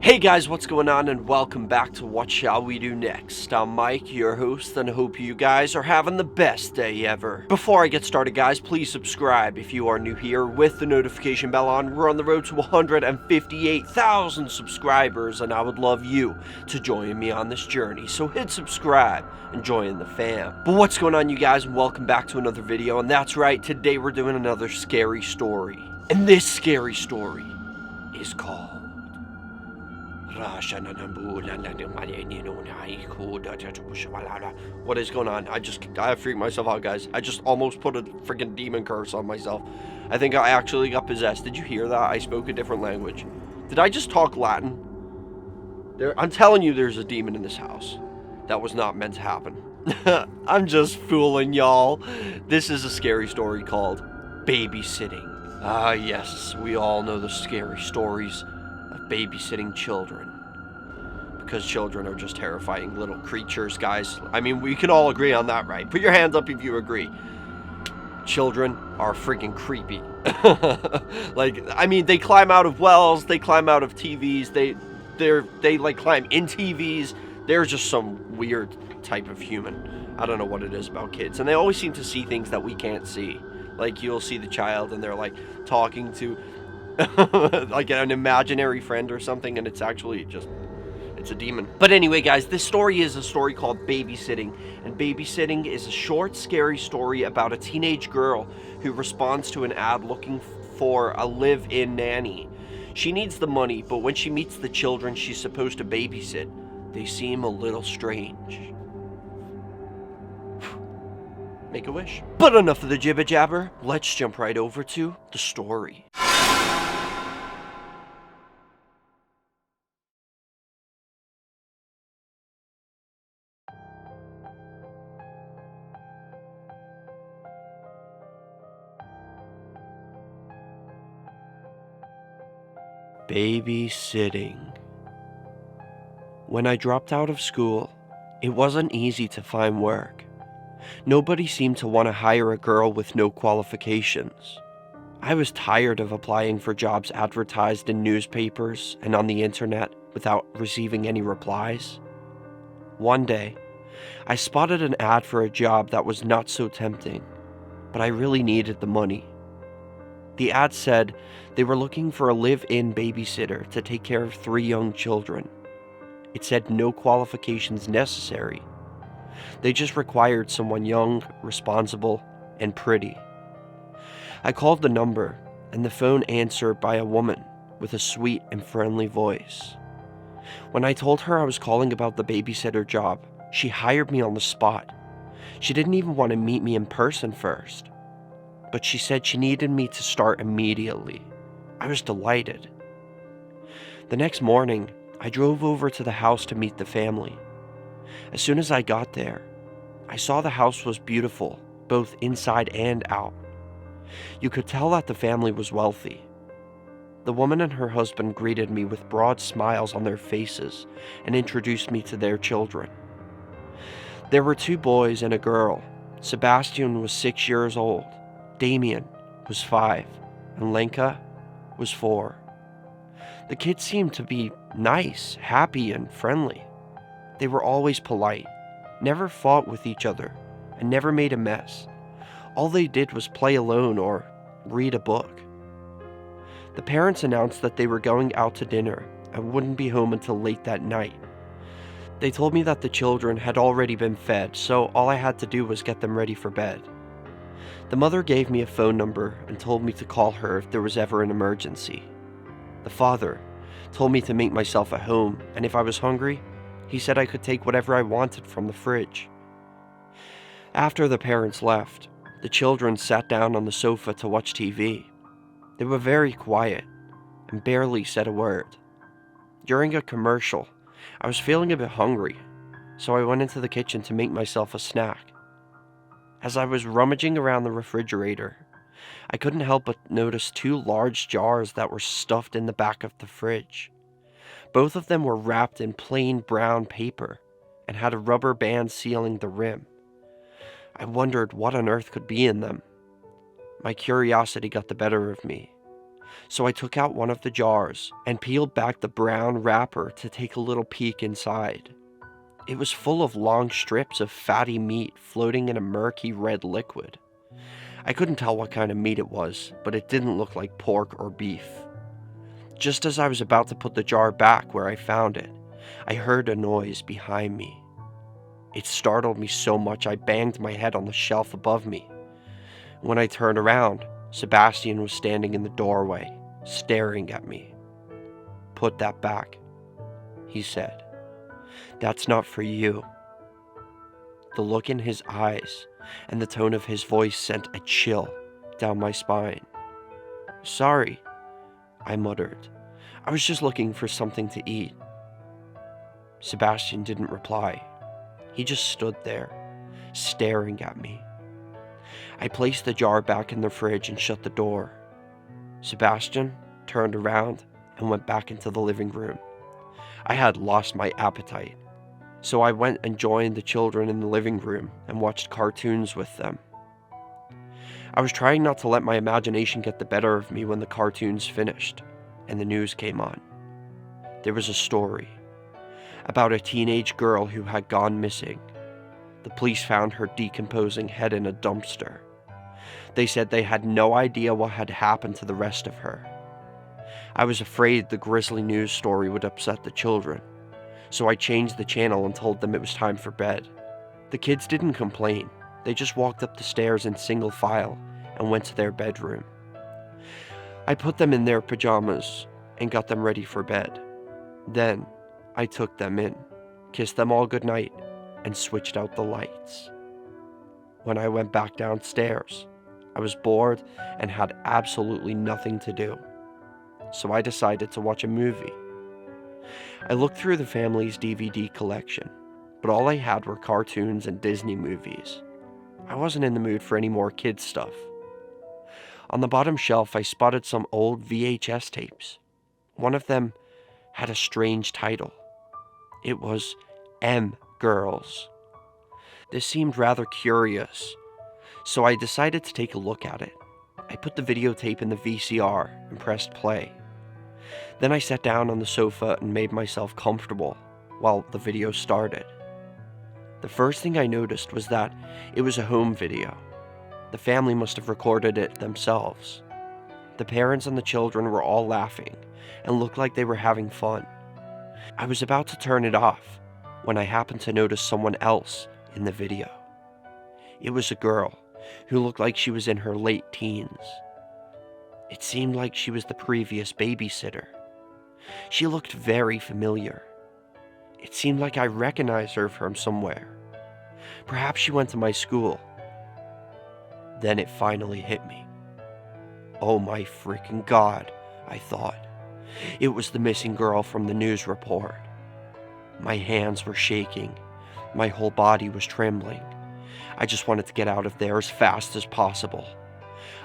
Hey guys, what's going on, and welcome back to What Shall We Do Next. I'm Mike, your host, and hope you guys are having the best day ever. Before I get started, guys, please subscribe if you are new here with the notification bell on. We're on the road to 158,000 subscribers, and I would love you to join me on this journey. So hit subscribe and join the fam. But what's going on, you guys, and welcome back to another video. And that's right, today we're doing another scary story. And this scary story is called What is going on? I freaked myself out, guys. I just almost put a freaking demon curse on myself. I think I actually got possessed. Did you hear that? I spoke a different language. Did I just talk Latin? I'm telling you, there's a demon in this house. That was not meant to happen. I'm just fooling y'all. This is a scary story called Babysitting. Ah, yes, we all know the scary stories of babysitting children, because children are just terrifying little creatures, guys. I mean, we can all agree on that, right? Put your hands up if you agree. Children are freaking creepy. They climb out of wells, they climb out of TVs, they like climb in TVs. They're just some weird type of human. I don't know what it is about kids, and they always seem to see things that we can't see. Like, you'll see the child and they're like talking to like an imaginary friend or something, and it's actually just, it's a demon. But anyway, guys, this story is a story called Babysitting, and Babysitting is a short, scary story about a teenage girl who responds to an ad looking for a live-in nanny. She needs the money, but when she meets the children she's supposed to babysit, they seem a little strange. Make a wish. But enough of the jibber jabber. Let's jump right over to the story. Babysitting. When I dropped out of school, it wasn't easy to find work. Nobody seemed to want to hire a girl with no qualifications. I was tired of applying for jobs advertised in newspapers and on the internet without receiving any replies. One day, I spotted an ad for a job that was not so tempting, but I really needed the money. The ad said they were looking for a live-in babysitter to take care of 3 young children. It said no qualifications necessary. They just required someone young, responsible, and pretty. I called the number, and the phone answered by a woman with a sweet and friendly voice. When I told her I was calling about the babysitter job, she hired me on the spot. She didn't even want to meet me in person first, but she said she needed me to start immediately. I was delighted. The next morning, I drove over to the house to meet the family. As soon as I got there, I saw the house was beautiful, both inside and out. You could tell that the family was wealthy. The woman and her husband greeted me with broad smiles on their faces and introduced me to their children. There were 2 boys and a girl. Sebastian was 6 years old, Damien was 5, and Lenka was 4. The kids seemed to be nice, happy, and friendly. They were always polite, never fought with each other, and never made a mess. All they did was play alone or read a book. The parents announced that they were going out to dinner and wouldn't be home until late that night. They told me that the children had already been fed, so all I had to do was get them ready for bed. The mother gave me a phone number and told me to call her if there was ever an emergency. The father told me to make myself at home, and if I was hungry, he said I could take whatever I wanted from the fridge. After the parents left, the children sat down on the sofa to watch TV. They were very quiet and barely said a word. During a commercial, I was feeling a bit hungry, so I went into the kitchen to make myself a snack. As I was rummaging around the refrigerator, I couldn't help but notice 2 large jars that were stuffed in the back of the fridge. Both of them were wrapped in plain brown paper and had a rubber band sealing the rim. I wondered what on earth could be in them. My curiosity got the better of me. So I took out one of the jars and peeled back the brown wrapper to take a little peek inside. It was full of long strips of fatty meat floating in a murky red liquid. I couldn't tell what kind of meat it was, but it didn't look like pork or beef. Just as I was about to put the jar back where I found it, I heard a noise behind me. It startled me so much I banged my head on the shelf above me. When I turned around, Sebastian was standing in the doorway, staring at me. "Put that back," he said. "That's not for you." The look in his eyes and the tone of his voice sent a chill down my spine. "Sorry," I muttered. "I was just looking for something to eat." Sebastian didn't reply. He just stood there, staring at me. I placed the jar back in the fridge and shut the door. Sebastian turned around and went back into the living room. I had lost my appetite, so I went and joined the children in the living room and watched cartoons with them. I was trying not to let my imagination get the better of me when the cartoons finished and the news came on. There was a story about a teenage girl who had gone missing. The police found her decomposing head in a dumpster. They said they had no idea what had happened to the rest of her. I was afraid the grisly news story would upset the children, so I changed the channel and told them it was time for bed. The kids didn't complain. They just walked up the stairs in single file and went to their bedroom. I put them in their pajamas and got them ready for bed. Then I took them in, kissed them all goodnight, and switched out the lights. When I went back downstairs, I was bored and had absolutely nothing to do, so I decided to watch a movie. I looked through the family's DVD collection, but all I had were cartoons and Disney movies. I wasn't in the mood for any more kids' stuff. On the bottom shelf, I spotted some old VHS tapes. One of them had a strange title. It was M Girls. This seemed rather curious, so I decided to take a look at it. I put the videotape in the VCR and pressed play. Then I sat down on the sofa and made myself comfortable while the video started. The first thing I noticed was that it was a home video. The family must have recorded it themselves. The parents and the children were all laughing and looked like they were having fun. I was about to turn it off when I happened to notice someone else in the video. It was a girl who looked like she was in her late teens. It seemed like she was the previous babysitter. She looked very familiar. It seemed like I recognized her from somewhere. Perhaps she went to my school. Then it finally hit me. Oh my freaking God, I thought. It was the missing girl from the news report. My hands were shaking. My whole body was trembling. I just wanted to get out of there as fast as possible.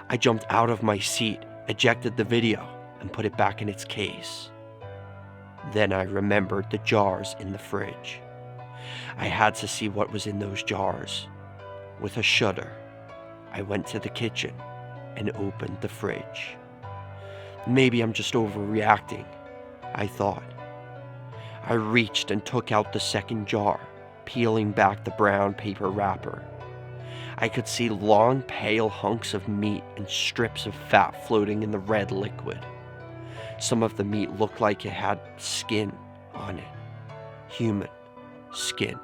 I jumped out of my seat, ejected the video, and put it back in its case. Then I remembered the jars in the fridge. I had to see what was in those jars. With a shudder, I went to the kitchen and opened the fridge. Maybe I'm just overreacting, I thought. I reached and took out the second jar, peeling back the brown paper wrapper. I could see long, pale hunks of meat and strips of fat floating in the red liquid. Some of the meat looked like it had skin on it. Human skin.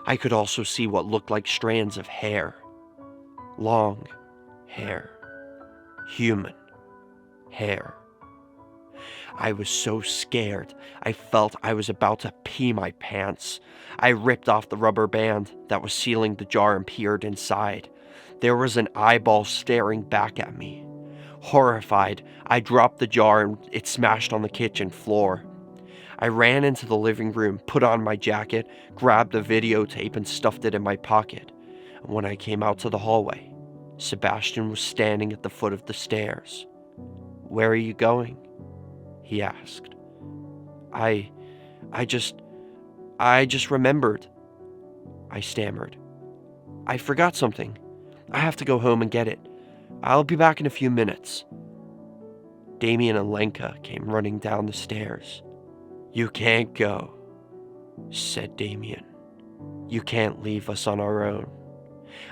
I could also see what looked like strands of hair. Long hair. Human hair. I was so scared, I felt I was about to pee my pants. I ripped off the rubber band that was sealing the jar and peered inside. There was an eyeball staring back at me. Horrified, I dropped the jar and it smashed on the kitchen floor. I ran into the living room, put on my jacket, grabbed the videotape and stuffed it in my pocket. And when I came out to the hallway, Sebastian was standing at the foot of the stairs. "Where are you going?" he asked. I just remembered," I stammered. "I forgot something. I have to go home and get it. I'll be back in a few minutes." Damien and Lenka came running down the stairs. "You can't go," said Damien. "You can't leave us on our own."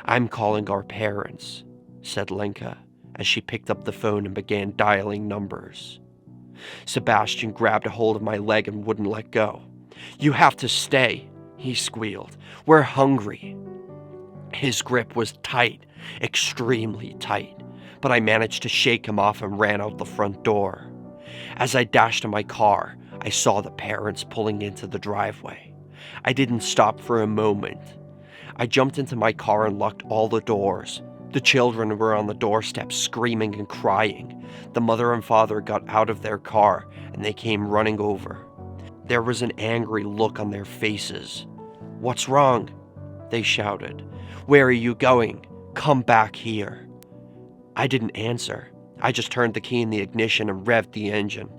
"I'm calling our parents," said Lenka, as she picked up the phone and began dialing numbers. Sebastian grabbed a hold of my leg and wouldn't let go. "You have to stay," he squealed. "We're hungry." His grip was tight, extremely tight, but I managed to shake him off and ran out the front door. As I dashed to my car, I saw the parents pulling into the driveway. I didn't stop for a moment. I jumped into my car and locked all the doors. The children were on the doorstep screaming and crying. The mother and father got out of their car and they came running over. There was an angry look on their faces. "What's wrong?" they shouted. "Where are you going? Come back here." I didn't answer. I just turned the key in the ignition and revved the engine.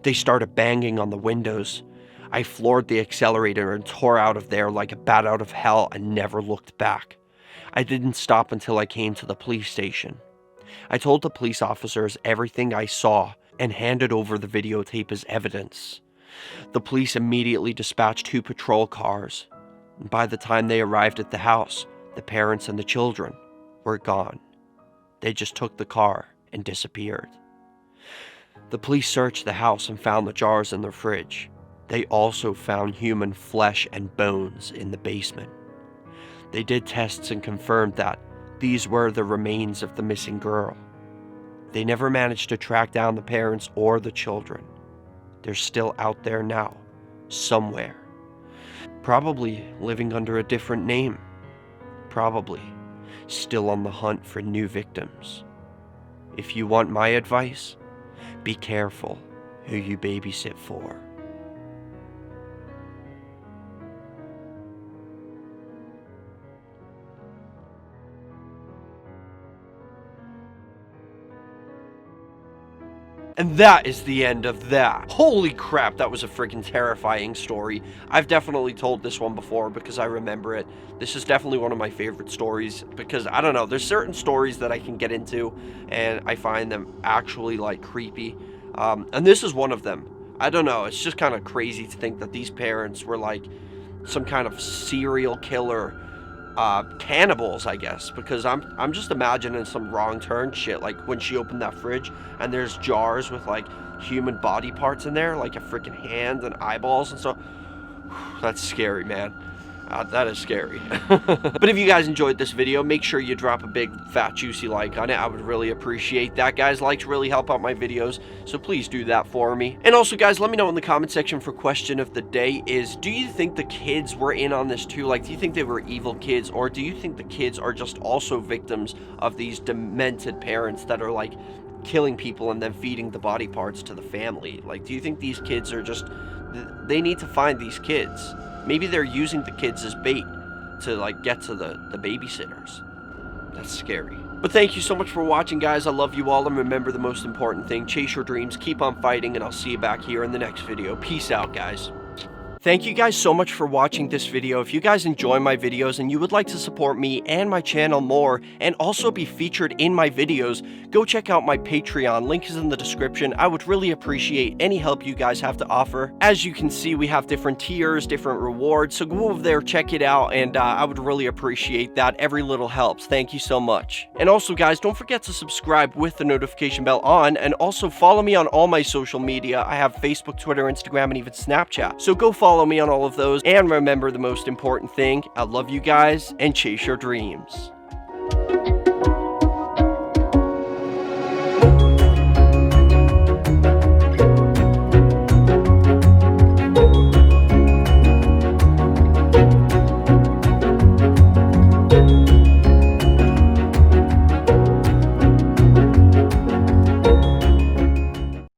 They started banging on the windows. I floored the accelerator and tore out of there like a bat out of hell and never looked back. I didn't stop until I came to the police station. I told the police officers everything I saw and handed over the videotape as evidence. The police immediately dispatched 2 patrol cars. By the time they arrived at the house, the parents and the children were gone. They just took the car and disappeared. The police searched the house and found the jars in the fridge. They also found human flesh and bones in the basement. They did tests and confirmed that these were the remains of the missing girl. They never managed to track down the parents or the children. They're still out there now, somewhere. Probably living under a different name. Probably still on the hunt for new victims. If you want my advice, be careful who you babysit for. And that is the end of that. Holy crap, that was a freaking terrifying story. I've definitely told this one before because I remember it. This is definitely one of my favorite stories because, I don't know, there's certain stories that I can get into and I find them actually, like, creepy. And this is one of them. I don't know, it's just kind of crazy to think that these parents were, like, some kind of serial killer cannibals, I guess, because I'm just imagining some wrong turn shit, like when she opened that fridge and there's jars with like human body parts in there, like a freaking hand and eyeballs and stuff. That's scary, man. That is scary. But if you guys enjoyed this video, make sure you drop a big fat juicy like on it. I would really appreciate that, guys. Likes really help out my videos, so please do that for me. And also, guys, let me know in the comment section for question of the day is, do you think the kids were in on this too? Like, do you think they were evil kids, or do you think the kids are just also victims of these demented parents that are like killing people and then feeding the body parts to the family? Like, do you think these kids are just, they need to find these kids? Maybe they're using the kids as bait to, like, get to the babysitters. That's scary. But thank you so much for watching, guys. I love you all, and remember the most important thing. Chase your dreams, keep on fighting, and I'll see you back here in the next video. Peace out, guys. Thank you guys so much for watching this video. If you guys enjoy my videos and you would like to support me and my channel more and also be featured in my videos, go check out my Patreon. Link is in the description. I would really appreciate any help you guys have to offer. As you can see, we have different tiers, different rewards, so go over there, check it out, and I would really appreciate that. Every little helps. Thank you so much. And also, guys, don't forget to subscribe with the notification bell on, and also follow me on all my social media. I have Facebook, Twitter, Instagram, and even Snapchat. So go follow me on all of those, and remember the most important thing, I love you guys, and chase your dreams.